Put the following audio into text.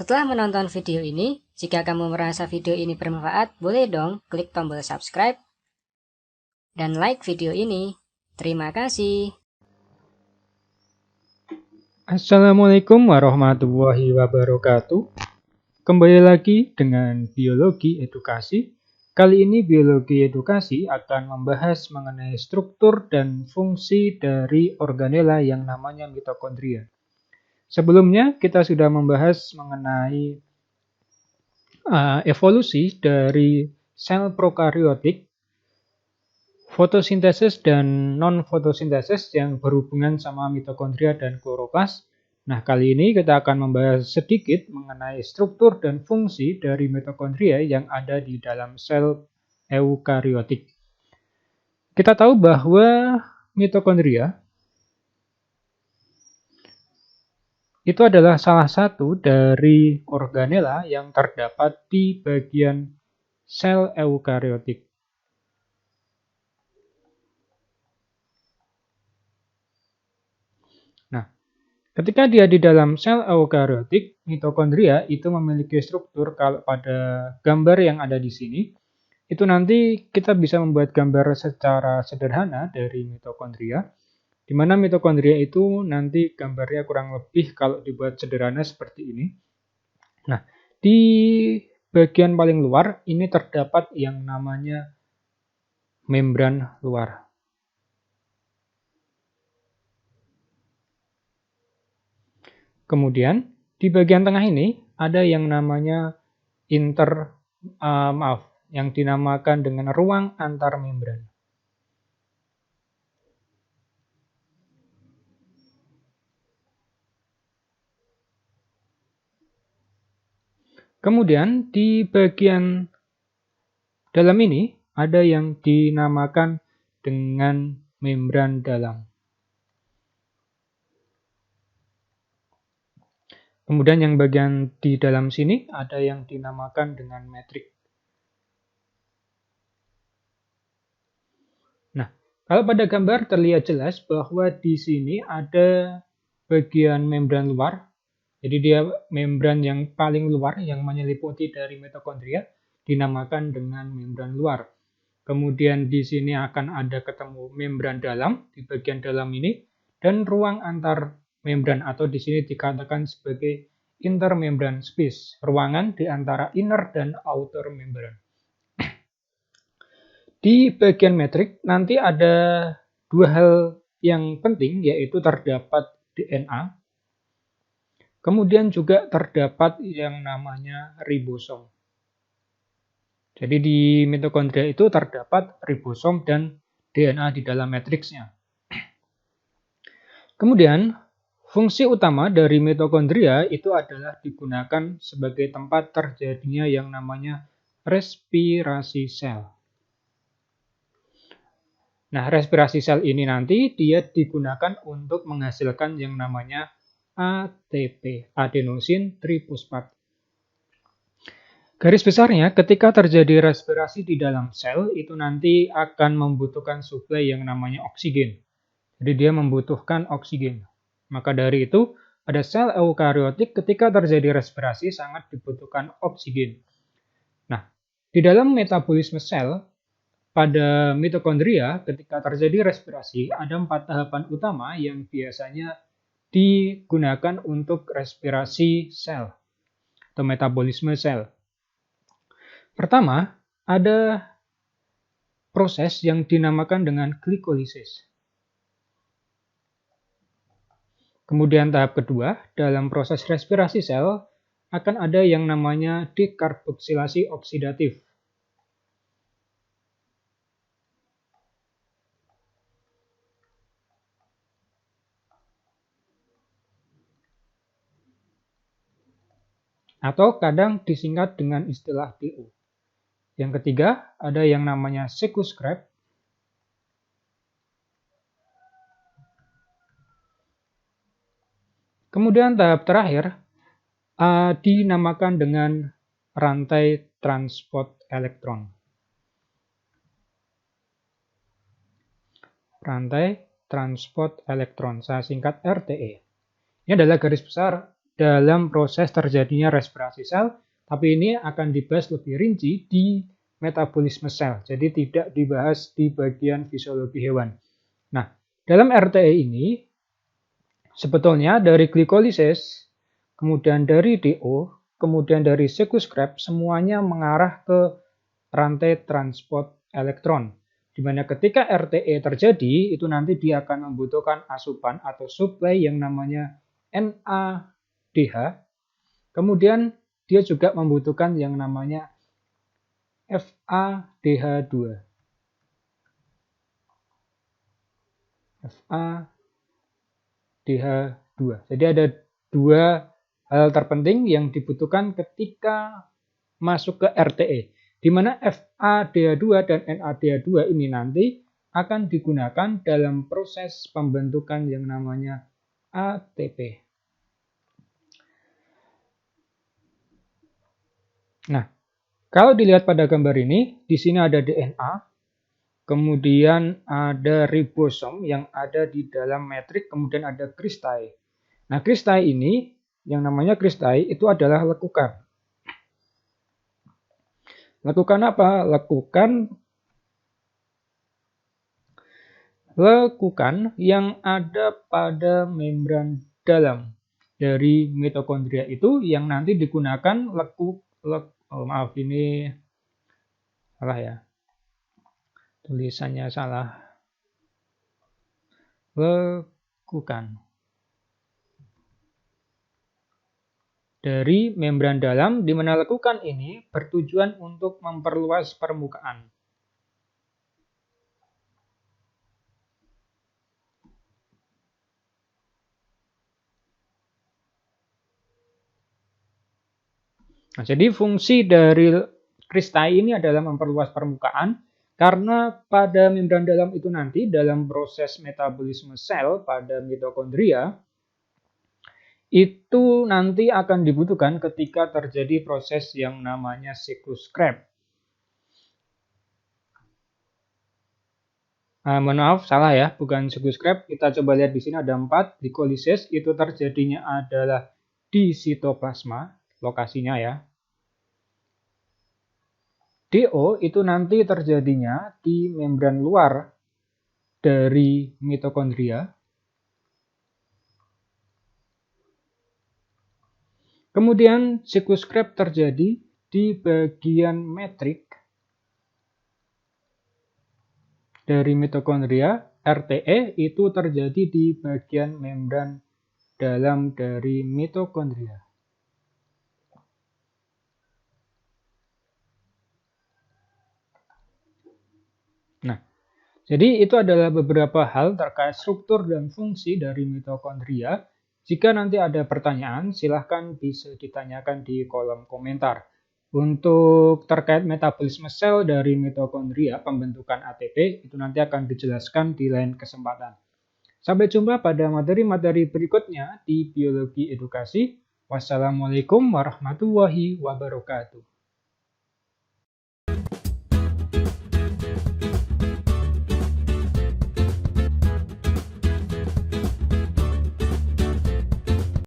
Setelah menonton video ini, jika kamu merasa video ini bermanfaat, boleh dong klik tombol subscribe dan like video ini. Terima kasih. Assalamualaikum warahmatullahi wabarakatuh. Kembali lagi dengan biologi edukasi. Kali ini biologi edukasi akan membahas mengenai struktur dan fungsi dari organela yang namanya mitokondria. Sebelumnya kita sudah membahas mengenai evolusi dari sel prokariotik, fotosintesis dan non-fotosintesis yang berhubungan sama mitokondria dan kloroplas. Nah, kali ini kita akan membahas sedikit mengenai struktur dan fungsi dari mitokondria yang ada di dalam sel eukariotik. Kita tahu bahwa mitokondria itu adalah salah satu dari organela yang terdapat di bagian sel eukariotik. Ketika dia di dalam sel eukariotik, mitokondria itu memiliki struktur. Kalau pada gambar yang ada di sini, itu nanti kita bisa membuat gambar secara sederhana dari mitokondria, di mana mitokondria itu nanti gambarnya kurang lebih kalau dibuat sederhana seperti ini. Nah, di bagian paling luar ini terdapat yang namanya membran luar. Kemudian di bagian tengah ini ada yang namanya yang dinamakan dengan ruang antar membran. Kemudian di bagian dalam ini ada yang dinamakan dengan membran dalam. Kemudian yang bagian di dalam sini ada yang dinamakan dengan metrik. Nah, kalau pada gambar terlihat jelas bahwa di sini ada bagian membran luar. Jadi dia membran yang paling luar yang menyeliputi dari mitokondria dinamakan dengan membran luar. Kemudian di sini akan ada ketemu membran dalam di bagian dalam ini dan ruang antar membran atau di sini dikatakan sebagai intermembran space, ruangan di antara inner dan outer membran. Di bagian metrik nanti ada dua hal yang penting, yaitu terdapat DNA, kemudian juga terdapat yang namanya ribosom. Jadi di mitokondria itu terdapat ribosom dan DNA di dalam matriksnya. Kemudian, fungsi utama dari mitokondria itu adalah digunakan sebagai tempat terjadinya yang namanya respirasi sel. Nah, respirasi sel ini nanti dia digunakan untuk menghasilkan yang namanya ATP, adenosin trifosfat. Garis besarnya, ketika terjadi respirasi di dalam sel, itu nanti akan membutuhkan suplai yang namanya oksigen. Jadi dia membutuhkan oksigen. Maka dari itu, pada sel eukariotik ketika terjadi respirasi sangat dibutuhkan oksigen. Nah, di dalam metabolisme sel, pada mitokondria ketika terjadi respirasi, ada 4 tahapan utama yang biasanya digunakan untuk respirasi sel atau metabolisme sel. Pertama, ada proses yang dinamakan dengan glikolisis. Kemudian tahap kedua, dalam proses respirasi sel akan ada yang namanya dekarboksilasi oksidatif. Atau kadang disingkat dengan istilah DO. Yang ketiga, ada yang namanya sequescrap. Kemudian tahap terakhir dinamakan dengan rantai transport elektron. Rantai transport elektron, saya singkat RTE. Ini adalah garis besar dalam proses terjadinya respirasi sel, tapi ini akan dibahas lebih rinci di metabolisme sel, jadi tidak dibahas di bagian fisiologi hewan. Nah, dalam RTE ini, sebetulnya dari glikolisis, kemudian dari DO, kemudian dari siklus Krebs, semuanya mengarah ke rantai transport elektron. Di mana ketika RTE terjadi, itu nanti dia akan membutuhkan asupan atau suplai yang namanya NADH. Kemudian dia juga membutuhkan yang namanya FADH2. FADH2. Jadi ada dua hal terpenting yang dibutuhkan ketika masuk ke RTE, di mana FADH2 dan NADH2 ini nanti akan digunakan dalam proses pembentukan yang namanya ATP. Nah, kalau dilihat pada gambar ini, di sini ada DNA, kemudian ada ribosom yang ada di dalam metrik, kemudian ada kristai. Nah, kristai ini, yang namanya kristai itu adalah lekukan. Lekukan apa? Lekukan yang ada pada membran dalam dari mitokondria itu yang nanti digunakan maaf ini salah ya. Tulisannya salah. Lekukan dari membran dalam, di mana lekukan ini bertujuan untuk memperluas permukaan. Nah, jadi fungsi dari kristai ini adalah memperluas permukaan, karena pada membran dalam itu nanti dalam proses metabolisme sel pada mitokondria, itu nanti akan dibutuhkan ketika terjadi proses yang namanya siklus Krebs. Mohon maaf, salah ya, bukan siklus Krebs. Kita coba lihat di sini ada 4. Glikolisis itu terjadinya adalah di sitoplasma, lokasinya ya. DO itu nanti terjadinya di membran luar dari mitokondria. Kemudian siklus Krebs terjadi di bagian metrik dari mitokondria. RTE itu terjadi di bagian membran dalam dari mitokondria. Nah, jadi itu adalah beberapa hal terkait struktur dan fungsi dari mitokondria. Jika nanti ada pertanyaan, silahkan bisa ditanyakan di kolom komentar. Untuk terkait metabolisme sel dari mitokondria, pembentukan ATP, itu nanti akan dijelaskan di lain kesempatan. Sampai jumpa pada materi-materi berikutnya di Biologi Edukasi. Wassalamualaikum warahmatullahi wabarakatuh.